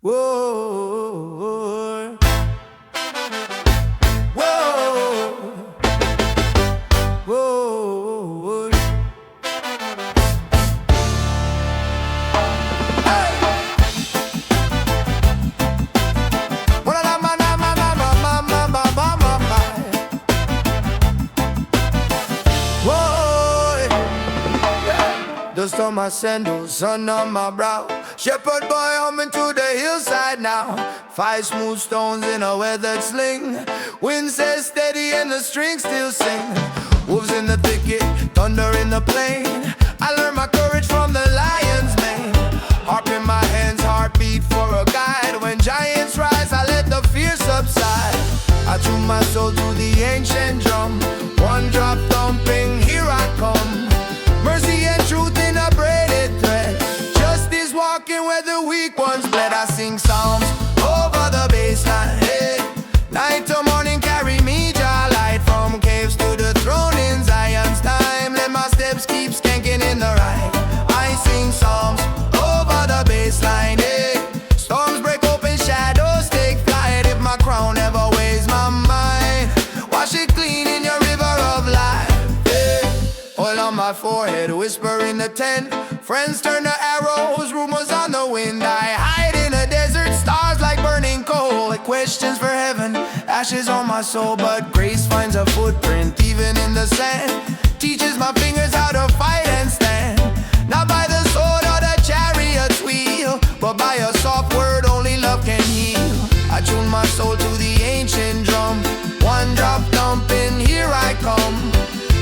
Whoa, whoa, whoa. Hey. Whoa. Dust on my sandals, sun on my brow. Shepherd boy humming to the hillside now. 5 smooth stones in a weathered sling. Wind says steady and the strings still sing. Wolves in the thicket, thunder in the plain. I learned my courage from the lion's mane. Harp in my hands, heartbeat for a guide. When giants rise, I let the fear subside. I tune my soul to the ancient drum. One drop thumping, here I come. Mercy and truth in a braided thread. Justice walking where the weak ones bled. I sing psalms over the baseline. Hey. Night to morning carry me, Jah light. From caves to the throne in Zion's time. Let my steps keep skanking in the right. I sing psalms over the baseline. Hey. Storms break open, shadows take flight. If my crown ever weighs my mind, wash it clean in your river of life. Hey. Oil on my forehead, whisper in the tent. Friends turn to arrows, rumors on the wind. I hide in a desert, stars like burning coal. Like questions for heaven, ashes on my soul. But grace finds a footprint even in the sand. Teaches my fingers how to fight and stand. Not by the sword or the chariot's wheel, but by a soft word only love can heal. I tune my soul to the ancient drum. One drop thumping, here I come.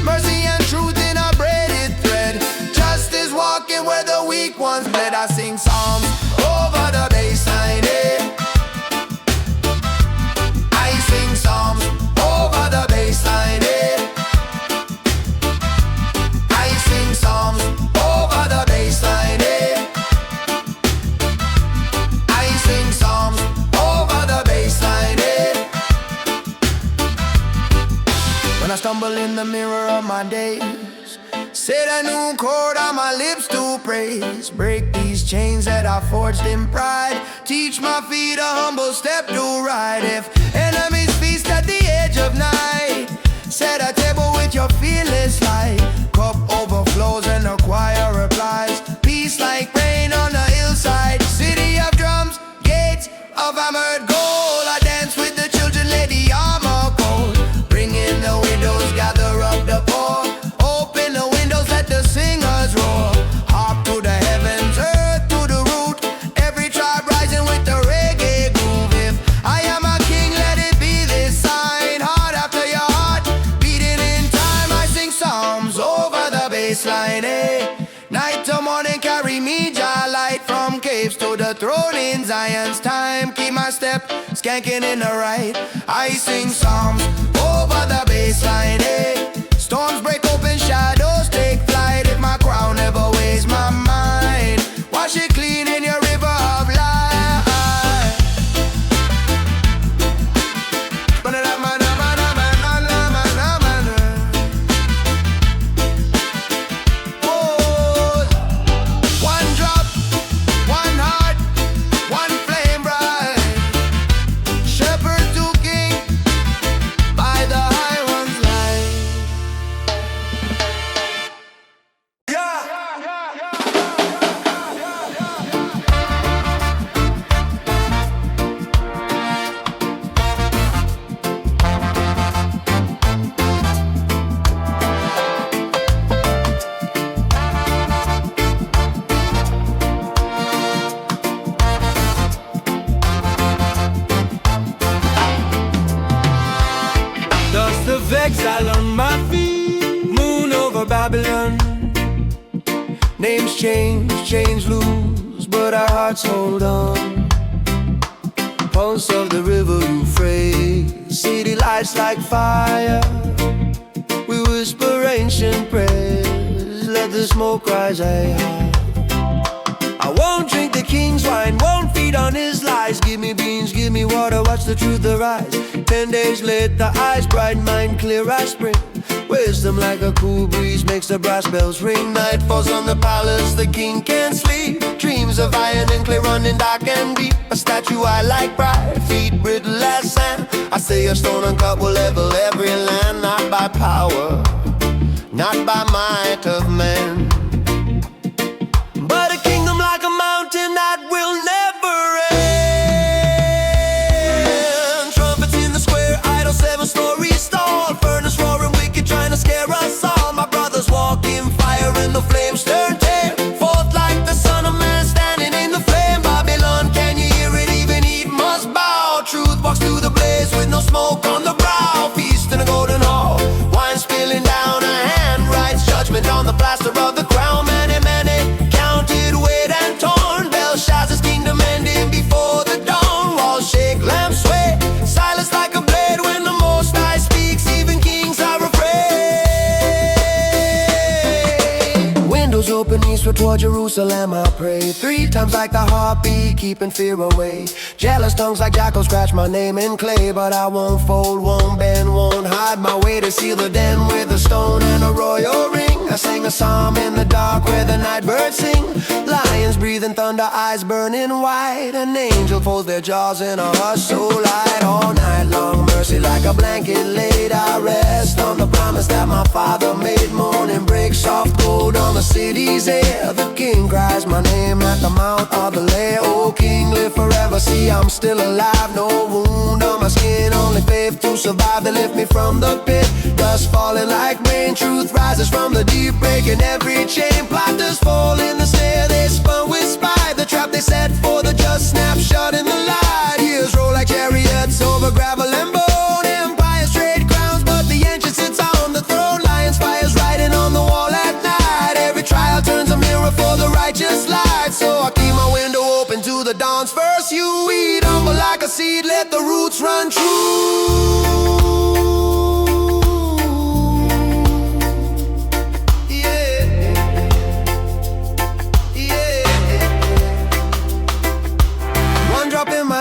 Mercy and truth in a braided thread. Justice walking where the weak ones bled. I sing psalms over the baseline. Hey. I sing psalms over the baseline. Hey. I sing psalms over the baseline. Hey. I sing psalms over the baseline. Hey. When I stumble in the mirror of my days, set a new chord on my lips to praise. Break these chains that I forged in pride. Teach my feet a humble step to ride. If enemies feast at the edge of night, set a table with your fearless light. Cup overflows and the choir replies. Peace like rain on the hillside. City of drums, gates of hammered gold. I dance with the children, lay the armor cold. Bring in the widows, gather up the poor. Open the windows, let the singers roar. Harp to the heavens, earth to the root. Every tribe rising with the reggae groove. If I am a king, let it be this sign. Heart after your heart, beating in time. I sing psalms over the baseline. Hey. Night to morning carry me, Jah light. From caves to the throne in Zion's time. Keep my step, skanking in the right. I sing psalms over the baseline. Hey. Storms break open, shadows take flight. If my crown never weighs my mind, wash it clean in your river of life. Whoa. One drop, one heart, one flame bright. Shepherd to king, by the high one's light. Dust of exile on my feet, moon over Babylon. Names change, chains loose, but our hearts hold on. Pulse of the river Euphrates, city lights like fire. We whisper ancient prayers, let the smoke rise high. I won't drink the king's wine, won't feed on his lies. Give me beans, give me water, watch the truth arise. 10 days late, the eyes bright, mind clear, I spring. Wisdom like a cool breeze makes the brass bells ring. Night falls on the palace, the king can't sleep. Dreams of iron and clay running dark and deep. A statue I like bright, feet brittle as sand. I say a stone uncut will level every land. Not by power, not by might of man, but a kingdom like a mountain that will never end. Trumpets in the square, idol 7 stories tall. Furnace roaring wicked trying to scare us all. My brothers walk in fire and the flames turn tail. Forth like the son of man standing in the flame. Babylon, can you hear it? Even Eve must bow. Truth walks through the blaze with no smoke on the brow. Feast in a golden hall, wine spilling down a hand. Writes judgment on the plaster of the crown. Many, many counted, weighed and torn. Belshazzar's kingdom ending before the dawn. Walls shake, lamps sway, silence like a blade. When the Most High speaks, even kings are afraid. Windows open eastward toward Jerusalem, I pray. 3 times like the heartbeat, keeping fear away. Jealous tongues like jackals scratch my name in clay. But I won't fold, won't bend, won't hide my way to seal the den with a stone and a royal ring. I sing a psalm in the dark where the night birds sing. Lions breathing thunder, eyes burning white. An angel folds their jaws in a hush so light. All night long, mercy like a blanket laid. I rest on the promise that my father made. Morning breaks, soft gold on the city's air. The king cries my name at the mount of the lair. Oh king, live forever, see I'm still alive. No wound on my skin, only faith to survive. They lift me from the pit, dust falling like rain. Truth rises from the deep, breaking every chain. Plotters fall in the snare they spun with spite. The trap they set for the just snap shut in the light. Years roll like chariots over gravel and bone. Empires trade crowns, but the ancient sits on the throne. Lions fires writing on the wall at night. Every trial turns a mirror for the righteous light. So I keep my window open to the dawn's first UV. Humble like a seed, let the roots run true.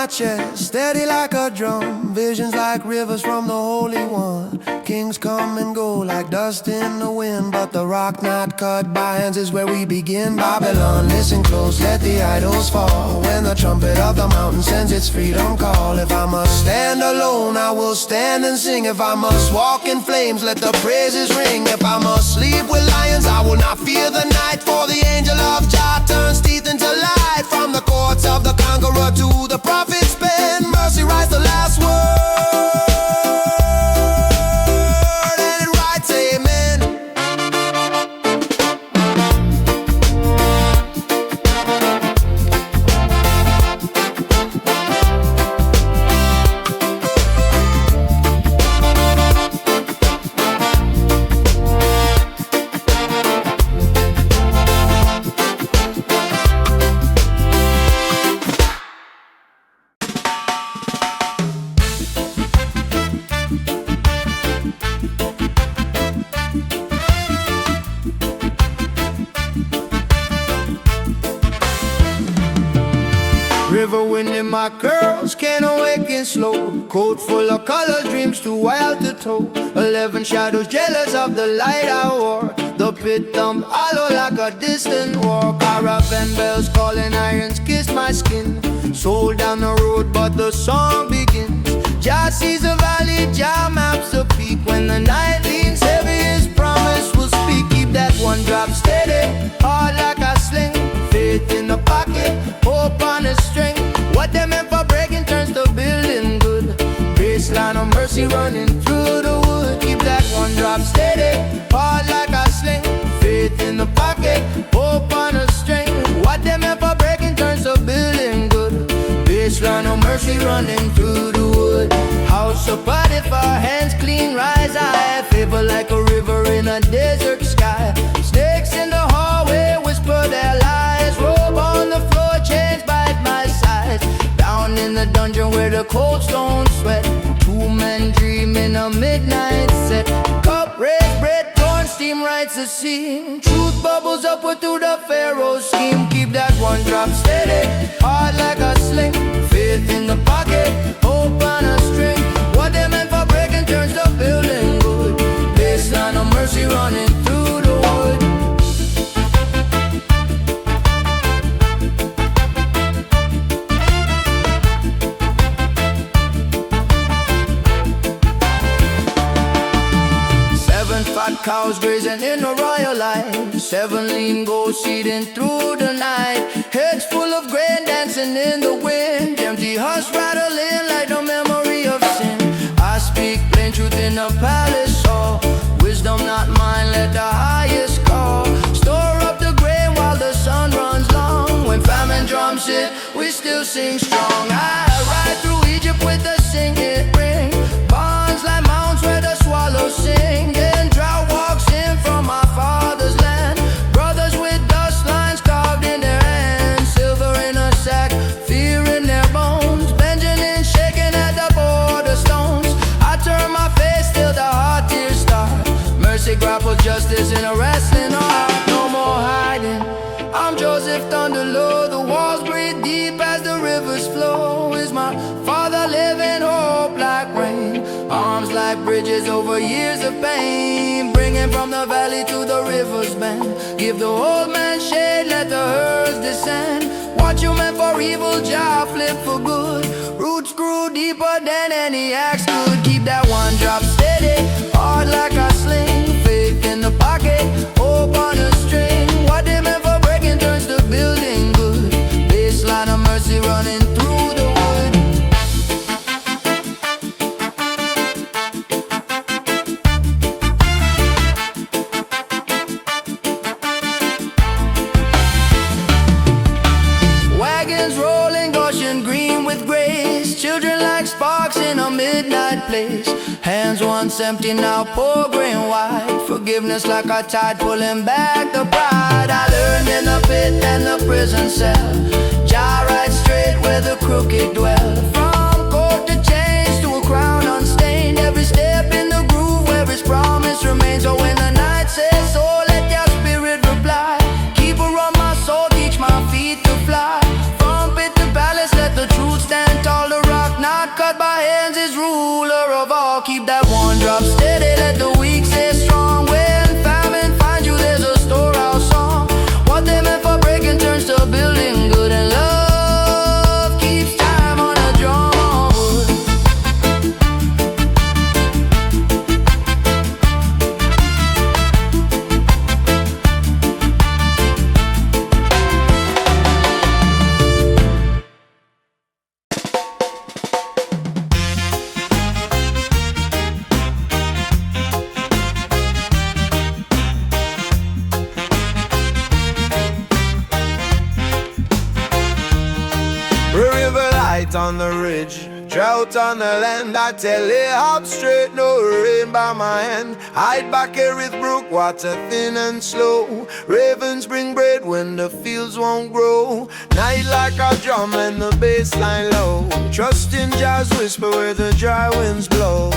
Chest, steady like a drum. Visions like rivers from the Holy One. Kings come and go like dust in the wind, but the rock not cut by hands is where we begin. Babylon, listen close, let the idols fall. When the trumpet of the mountain sends its freedom call. If I must stand alone, I will stand and sing. If I must walk in flames, let the praises ring. If I must sleep with lions, I will not fear the night. For the angel of Jah turns teeth into light. From the courts of the conqueror to the prophet's pen, mercy writes the last word, and it writes amen. River wind in my curls, can't awaken slow. Coat full of colors, dreams too wild to tow. 11 shadows jealous of the light I wore. The pit thumped hollow like a distant war. Caravan bells calling, irons kiss my skin. Soul down the road, but the song begins. Jah sees the valley, Jah maps the peak. When the night leans heavy, his promise will speak. Keep that one drop steady, hard like a sling. Faith in the pocket, hope on a string. What they meant for breaking turns to building good. Baseline of mercy running through the wood. Keep that one drop steady, hard like a sling. Faith in the pocket, hope on a string. What they meant for breaking turns to building good. Baseline of mercy running through the wood. House of pot if our hands clean, rise high. Favor like a river in a desert sky. Snakes in the hallway whisper their lies. Robe on the floor, chains bite my sides. Down in the dungeon where the cold stones sweat. 2 men dream in a midnight set. Cup red, bread torn, steam writes a scene. Truth bubbles upward through the Pharaoh's scheme. Keep that one drop steady, hard like a sling. Faith in the pocket, hope on a string. What they meant for breaking turns to building good. Baseline of mercy running through the wood. cows grazing in the royal light, 7 lean goats eating through the night, heads full of grain dancing in the wind, empty huts rattling like the memory of sin. I speak plain truth in the palace hall, wisdom not mine, let the highest call. Store up the grain while the sun runs long, when famine drums hit, we still sing strong. I ride through Egypt with a singing ring, bonds like mountains where the swallows sing. Then drought walks in from my father's land, brothers with dust lines carved in their hands, silver in a sack, fear in their bones, Benjamin shaking at the border stones. I turn my face till the hot tears start, mercy grapple justice in a wrestling art. No more hiding, I'm Joseph Thunderlow, the walls breathe deep as the rivers flow. Is my father living hope like rain, arms like bridges over years of pain, bringing from the valley to the river's bend. Give the old man shade, let the herds descend. What you meant for evil, Jah flip for good. Roots grew deeper than any axe could. Keep that one drop steady, hard like a sling, faith in the pocket, hope on a string. What they meant for breaking turns to building good, baseline of mercy running through the wood. Wagons rolling, Goshen green with grace, children like sparks in a midnight place. Hands once empty, now pour grain wide, forgiveness like a tide pulling back the pride. I learned in the pit and the prison cell, Jah right straight where the crooked dwell. From coat to chains to a crown unstained, every step in the groove where his promise remains. So when the night says so, let your spirit reply. Keep on my soul, teach my feet to fly. From pit to palace, let the truth stand tall. The rock not cut by hands is ruler of all. Keep that one drop steady, let the weak stay strong. When famine finds you, there's a storehouse song. What they meant for breaking turns to building good, and love keeps time on a drum on wood. River light on the ridge, drought on the land. I tell it out straight, no rain by my hand. Hide back here with brook, water thin and slow. Ravens bring bread when the fields won't grow. Night like a drum and the bass line low. Trust in Jah's whisper where the dry winds blow.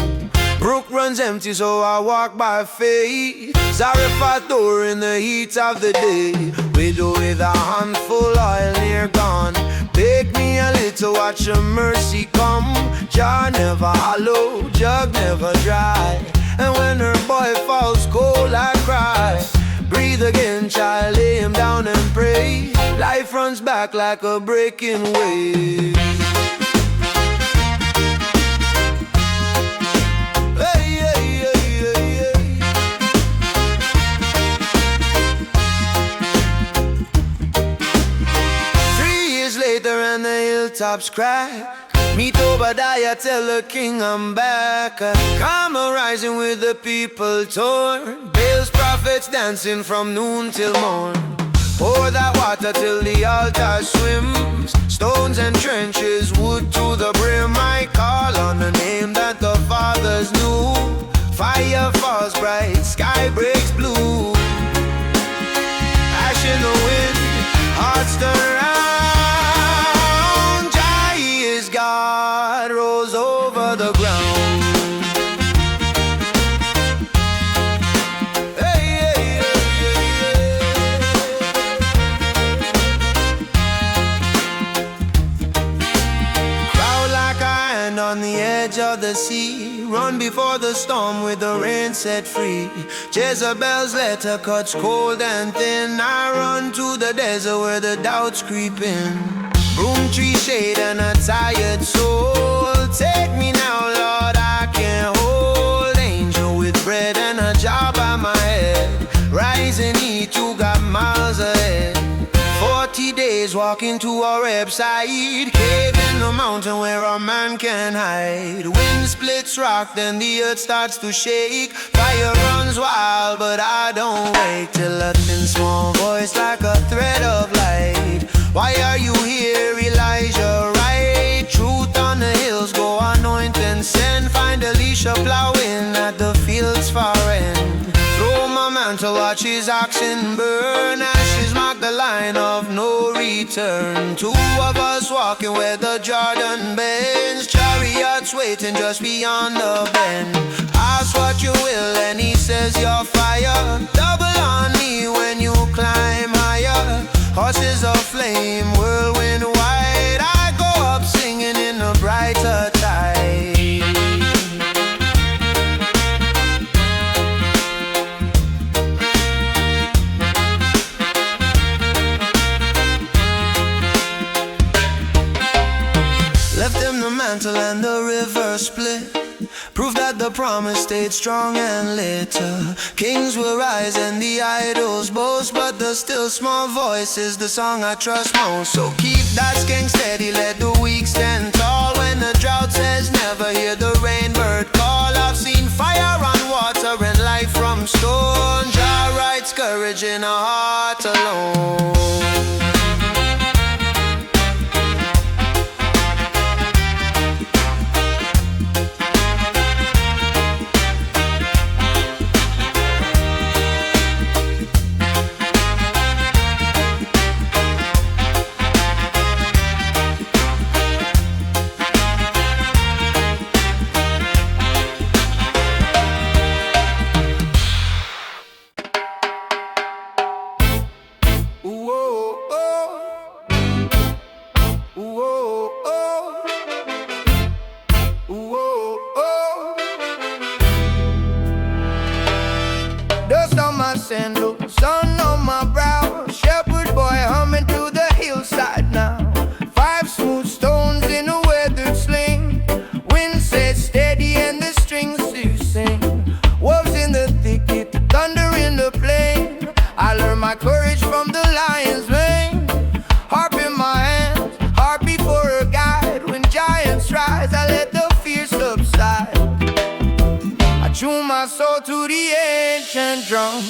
Brook runs empty, so I walk by faith. Zarephath door in the heat of the day. Widow with a handful, oil near gone. Bake me a little, watch your mercy come. Jar never hollow, jug never dry. And when her boy falls cold, I cry. Breathe again, child, lay him down and pray. Life runs back like a breaking wave. And the hilltops crack. Meet Obadiah, tell the king I'm back. Karma rising with the people torn. Baal's prophets dancing from noon till morn. Pour that water till the altar swims. Stones and trenches, wood to the brim. I call on the name that the fathers knew. Fire falls bright, sky breaks blue. Ash in the wind, hearts turn round. God rose over the ground. Hey, hey, hey, hey, hey. Crowd like a hand on the edge of the sea. Run before the storm with the rain set free. Jezebel's letter cuts cold and thin. I run to the desert where the doubts creep in. Broom tree shade and a tired soul. Take me now, Lord, I can't hold. Angel with bread and a jar by my days walking to our website. Cave in the mountain where a man can hide. Wind splits rock, then the earth starts to shake. Fire runs wild, but I don't wake till a thin small voice like a thread of light. Why are you here, Elijah? Right? Truth on the hills, go anoint and send. Find Elisha plowing at the field's far end. Throw my mantle, watch his oxen burn. Ashes mark the line of no return. Two of us walking where the Jordan bends. Chariots waiting just beyond the bend. Ask what you will and he says you're fire. Double on me when you climb higher. Horses of flame, whirlwind white. I go up singing in a brighter tide. Left them the mantle and the river split. Proof that the promise stayed strong and lit. Kings will rise and the idols boast, but the still small voice is the song I trust most. So keep that skank steady, let the weak stand tall. When the drought says never, hear the rainbird call. I've seen fire on water and life from stone. Jah writes courage in a heart alone. Dust on my sandals, sun on my brow. Shepherd boy humming to the hillside now. 5 smooth stones in a weathered sling. Wind set steady and the strings to sing. Wolves in the thicket, thunder in the plain. I learned my courage from the lion's mane. Harp in my hands, heart before a guide. When giants rise, I let the fear subside. Tune my soul to the ancient drum.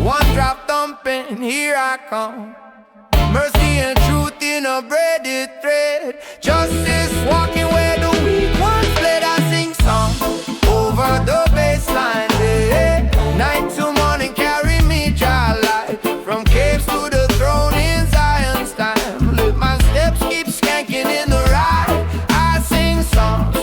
One drop thumping, here I come. Mercy and truth in a braided thread. Justice walking where the weak ones fled. I sing songs over the baseline. Yeah. Night to morning, carry me dry light. From caves to the throne in Zion's time. Let my steps keep skanking in the ride. I sing songs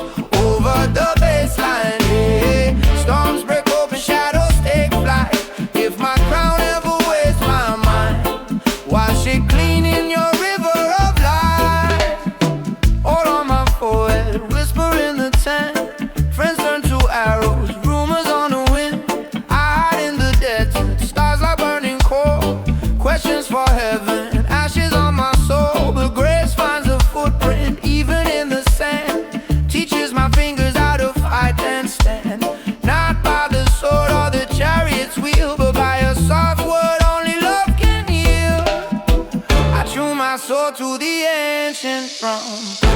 over the baseline. Yeah. Storms break open, shadows take flight. If my crown ever weighs my mind, wash it clean in your river of life. All on my forehead, whisper in the tent. Friends turn to arrows, rumors on the wind. I hide in the desert, stars like burning coal. Questions for heaven, ashes on my soul. But grace finds a footprint, even in the sand. Teaches my fingers how to fight and stand. Not by the sword or the chariot's wheel, but by a soft word only love can heal. I tune my soul to the ancient drum.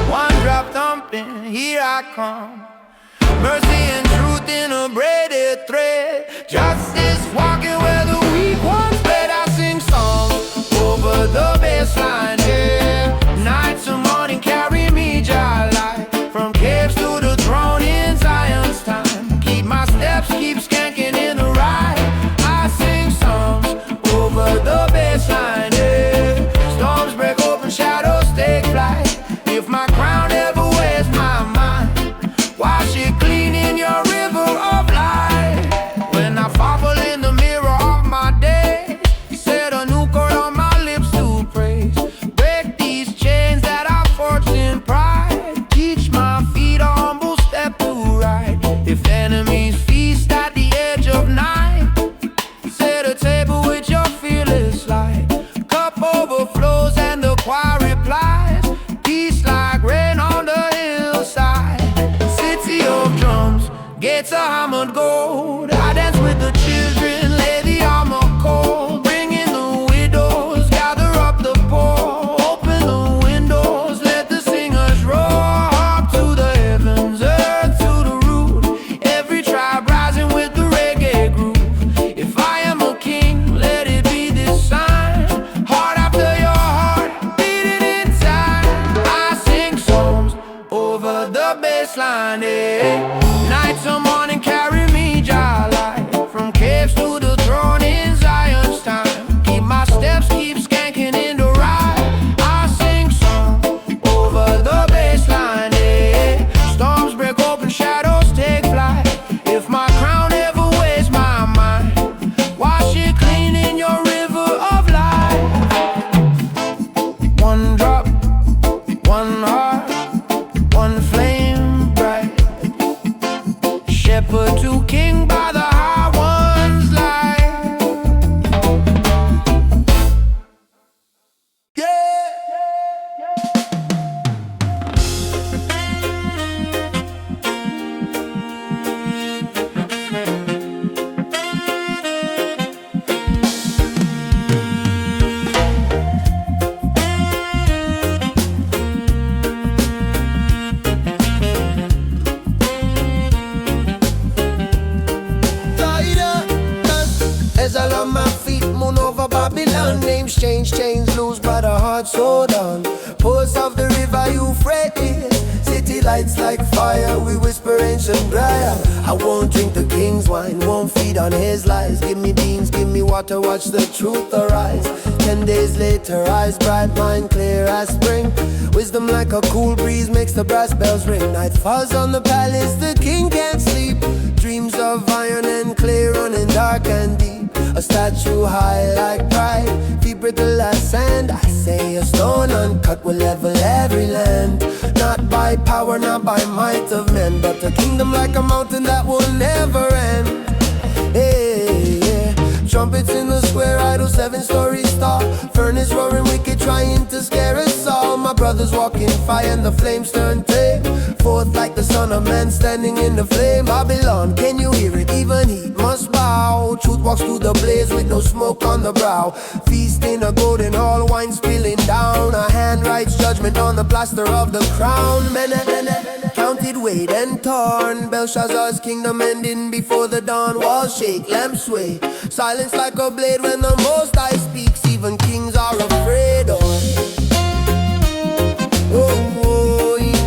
One drop thumping, here I come. Mercy and truth in a braided thread. Justice walking where the weak ones fled. I sing songs over the baseline, yeah. Night to morning, carry me dry light. From caves to the throne in Zion's time. Keep my steps, keep skanking in the ride. I sing songs over the baseline, yeah. Storms break open, shadows take flight. If my crown ever wears my mind, wash it clean in your river of life. When I fumble in the mirror of my day, set a new chord on my lips to praise. Break these chains that I forged in pride. Teach my feet a humble step to ride. If enemies feast at the edge of night, set a table with your fearless light. Cup overflows and the choir replies. Peace like rain on the hillside. City of drums, gates of hammered gold. I dance with the children, lay the armor cold. Bring in the widows, gather up the poor. Open baseline, night to morning carry me, Jah light. From caves to the throne in Zion's time. Keep my steps, keep skanking in the ride. I sing song over the baseline, storms break open, shadows take flight. If my crown ever weighs my mind, wash it clean in your river of life. One drop, one heart, one flame bright. Shepherd to king by the high one's light. Yeah. As I on my feet, moon over Babylon. Names change, chains loose, but our hearts hold on. Pulse of the river Euphrates, city lights like fire. We whisper ancient prayer. I won't drink the king's wine, won't feed on his lies. Give me beans, give me water, watch the truth arise. 10 days later, eyes bright, mind clear as spring. Wisdom like a cool breeze makes the brass bells ring. Night falls on the palace, the king can't sleep. Dreams of iron and clay running dark and deep. A statue high like pride, feet brittle as sand. I say a stone uncut will level every land. Not by power, not by might of men, but a kingdom like a mountain that will never end. Hey, yeah. Trumpets in the square, idol 7-story tall. Furnace roaring wicked, trying to scare us all. My brothers walk in fire and the flames turn tame. Forth like the son of man standing in the flame. Babylon, can you hear it? Even heat must bow. Truth walks through the blaze with no smoke on the brow. Feast in a golden hall, wine spilling down. A hand writes judgment on the plaster of the crown. Men counted, weighed and torn. Belshazzar's kingdom ending before the dawn. Walls shake, lamps sway. Silence like a blade when the Most High speaks. Even kings are afraid of. Oh, yeah.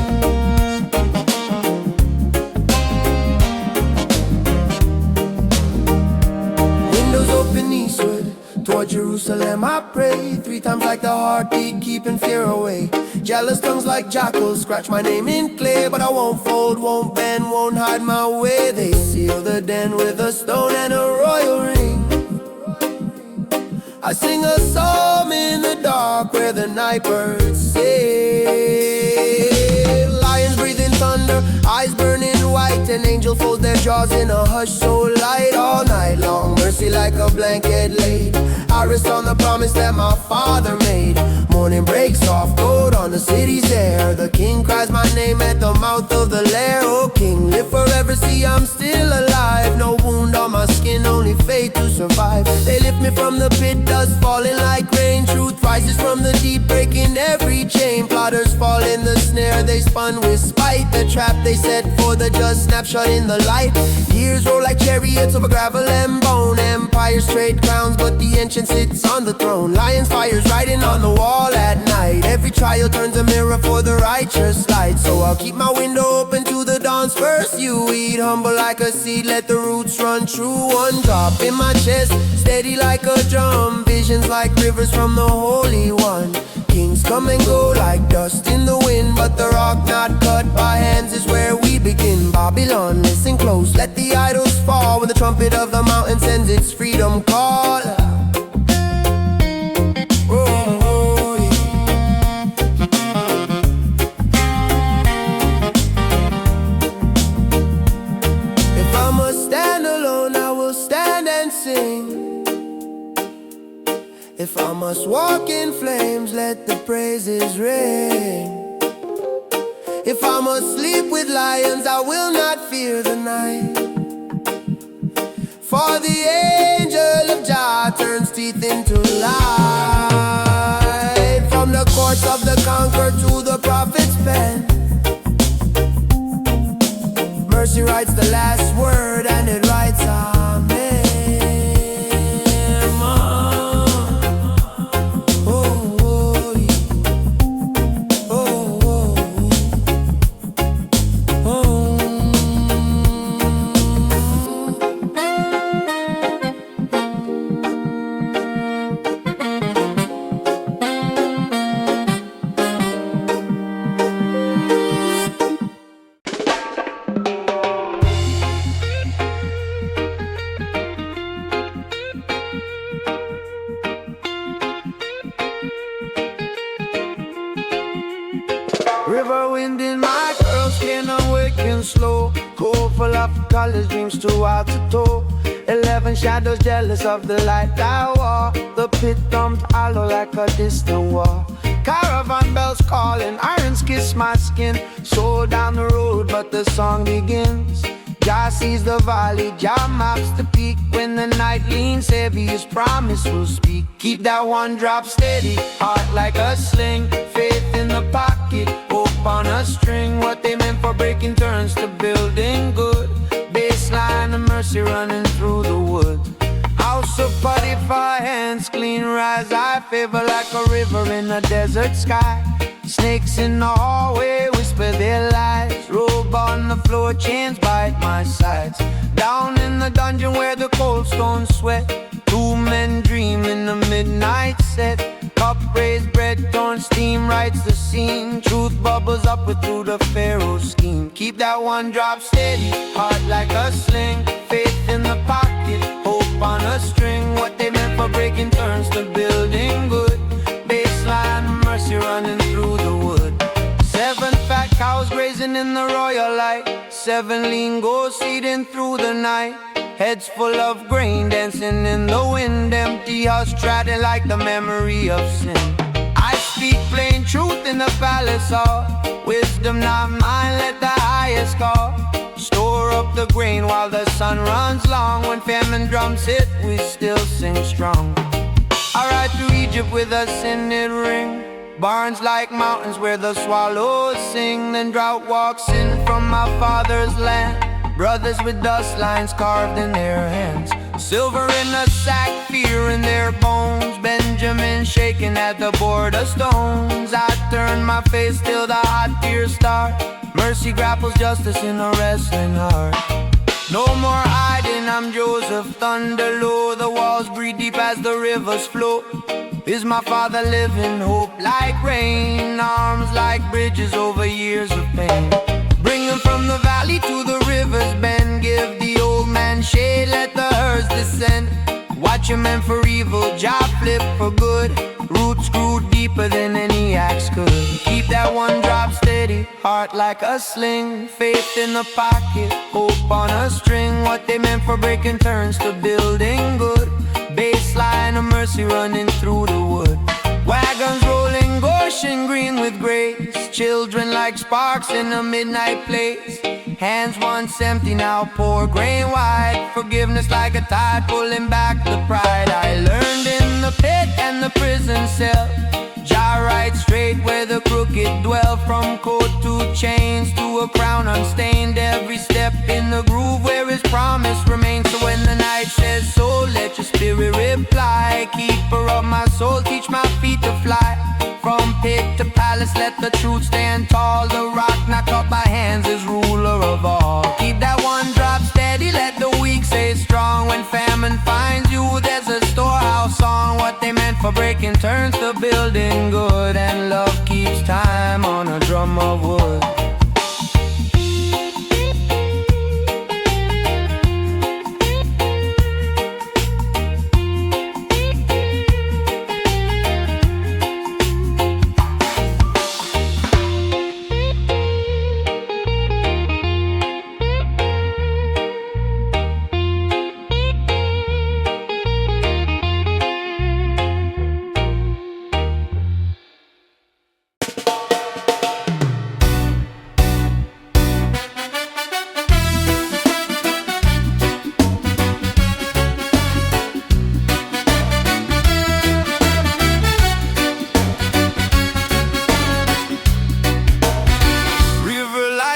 Windows open eastward toward Jerusalem I pray. 3 times like the heartbeat, keeping fear away. Jealous tongues like jackals scratch my name in clay. But I won't fold, won't bend, won't hide my way. They seal the den with a stone and a royal ring. I sing a psalm in the dark where the night birds sing. Lions breathing thunder, eyes burning white. An angel folds their jaws in a hush so light. All night long, mercy like a blanket laid. I rest on the promise that my father made. Morning breaks, soft gold on the city's air. The king cries my name at the mouth of the lair. Oh king, live forever, see I'm still alive. No wound on my skin, only faith to survive. They lift me from the pit, dust falling like rain. Truth rises from the deep, breaking every chain. Plotters fall in the snare they spun with spite. The trap they set for the just, snapshot in the light. Years roll like chariots over gravel and bone. Empires trade crowns, but the ancient sits on the throne. Lions fires riding on the wall at night. Every trial turns a mirror for the righteous light. So I'll keep my window open to the dawn's first you eat. Humble like a seed, let the roots run true. One drop in my chest, steady like a drum. Visions like rivers from the Holy One. Kings come and go like dust in the wind, but the rock not cut by hands is where we begin. Babylon, listen close, let the idols fall. When the trumpet of the mountain sends its freedom call. Oh, yeah. If I must stand alone, I will stand and sing. If I must walk in flames, let the praises ring. If I must sleep with lions, I will not fear the night. For the angel of Jah turns teeth into light. From the courts of the conquered to the prophet's pen, mercy writes the last word and it writes amen. Oh, oh, oh, oh. awaken, awaken slow. Cold full of colors, dreams too out to toe. 11 shadows jealous of the light I wore. The pit thumped hollow like a distant war. Caravan bells calling, irons kiss my skin. Soul down the road, but the song begins. Jah sees the valley, Jah maps the peak. When the night leans heavy, His promise will speak. Keep that one drop steady, heart like a sling. Faith in the pocket, hope on a string. What they meant for breaking turns to building good. Baseline of mercy running through the woods. House of putty, fire hands clean, rise. I favor like a river in a desert sky. Snakes in the hallway whisper their lies. Robe on the floor, chains bite my sides. Down in the dungeon where the cold stones sweat, two men dream in the midnight set. Cup raised, bread torn, steam writes the scene. Truth bubbles up with through the pharaoh's scheme. Keep that one drop steady, heart like a sling. Faith in the pocket, hope on a string. What they meant for breaking turns to building good. Baseline of mercy running through the wood. 7 fat cows grazing in the royal light. 7 lean goats eating through the night. Heads full of grain dancing in the wind. Empty house treading like the memory of sin. I speak plain truth in the palace hall. Wisdom not mine, let the highest call. Store up the grain while the sun runs long. When famine drums hit, we still sing strong. I ride through Egypt with a cygnetted ring. Barns like mountains where the swallows sing. Then drought walks in from my father's land. Brothers with dust lines carved in their hands. Silver in a sack, fear in their bones. Benjamin shaking at the border stones. I turn my face till the hot tears start. Mercy grapples justice in a wrestling heart. No more hiding, I'm Joseph Thunderlow. The walls breathe deep as the rivers flow. Is my father living? Hope like rain. Arms like bridges over years of pain. Bring him from the valley to the river's bend. Give the old man shade, let the herds descend. Watch him meant for evil, job flip for good. Roots grew deeper than any axe could. Keep that one drop steady, heart like a sling. Faith in the pocket, hope on a string. What they meant for breaking turns to building good. Baseline of mercy running through the wood. Wagons rolling Goshen green with grace. Children like sparks in a midnight place. Hands once empty now pour grain wide. Forgiveness like a tide pulling back the pride. I learned in the pit and the prison cell. Jah right straight where the crooked dwell. From coat to chains to a crown unstained. Every step in the groove where His promise remains. So when the night says so, let your spirit reply. Keeper of my soul, teach my feet to fly. From pit to palace, let the truth stand tall. The rock not caught by hands is ruler of all. Keep that one drop steady, let the weak stay strong. When famine finds you, there's a storehouse song. What they meant for breaking turns to building good. And love keeps time on a drum of wood.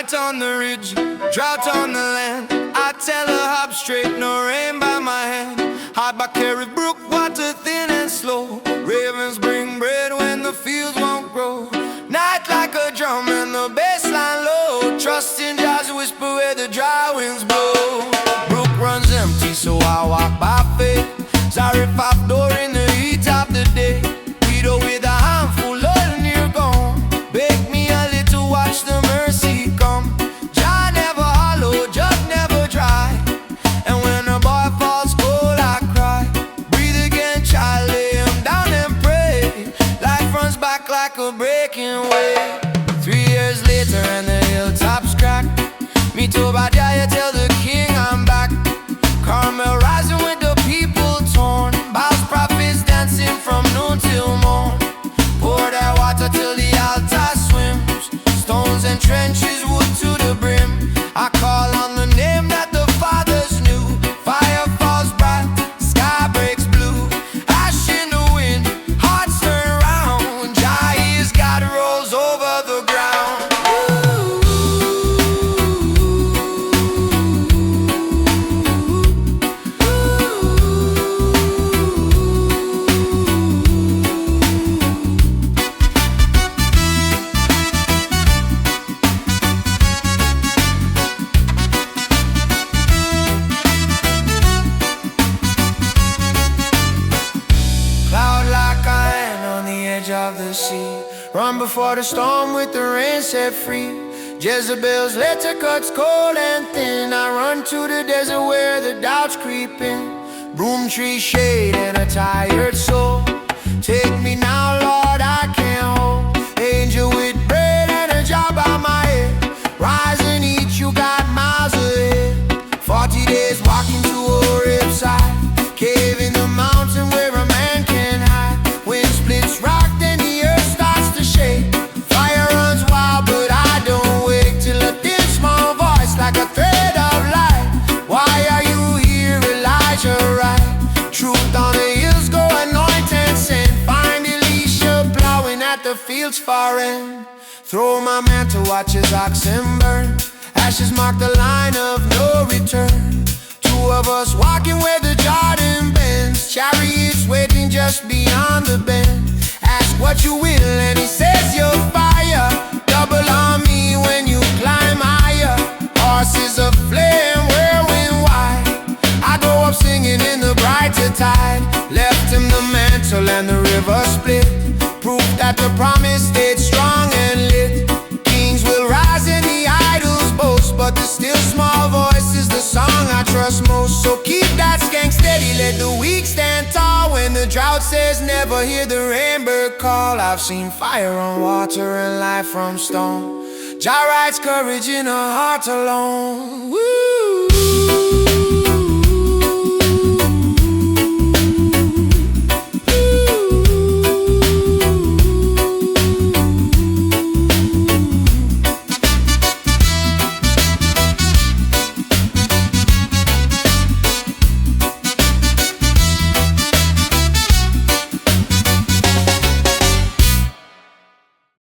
On the ridge, drought on the land. I tell her hop straight, no rain by my hand. Hide by Carry Brook, water thin and slow. Ravens bring bread when the fields won't grow. Night like a drum and the bass line low. Trust in God's whisper where the dry winds blow. Brook runs empty, so I walk by faith. Sorry if I've door in the heat of the day. Widow with a handful of near gone. Bake me a little, watch the mercy come. Jah never hollow, jug never dry. And when a boy falls cold, I cry. Breathe again, child, lay him down and pray. Life runs back like a breaking wave. 3 years later and the hilltops cry. trenches, wood to the brim. I call on the name that the fathers knew. Fire falls bright, sky breaks blue. Ash in the wind, hearts turn round. Jai's God rolls over the ground. Of the sea, run before the storm with the rain set free. Jezebel's letter cuts cold and thin. I run to the desert where the doubts creep in. Broom tree shade and a tired soul. Take me now, Lord, I can't hold. Angel with bread and a job on my head. Rise and eat, you got miles ahead. 40 days walking to Horeb side. Cave in the mountain where a man can hide. Wind splits rock, then the earth starts to shake. Fire runs wild, but I don't wake till a thin small voice like a thread of light. Why are you here, Elijah? Right? Truth on the hills, go anoint and send. Find Elisha plowing at the field's far end. Throw my mantle, watch his oxen burn. Ashes mark the line of no return. Two of us walking where the Jordan bends. Chariots waiting just beyond the bend. Ask what you will and he says you're fire. Double on me when you climb higher. Horses aflame, whirlwind wide. I go up singing in the brighter tide. Left him the mantle and the river split. Proof that the promise stayed strong and lit. Kings will rise and the idols boast, but the still small voice is the song I trust most. So keep that skank steady, let the weak stand tall. When the drought says never, hear the rainbird call. I've seen fire on water and life from stone. Jah writes courage in a heart alone. Woo!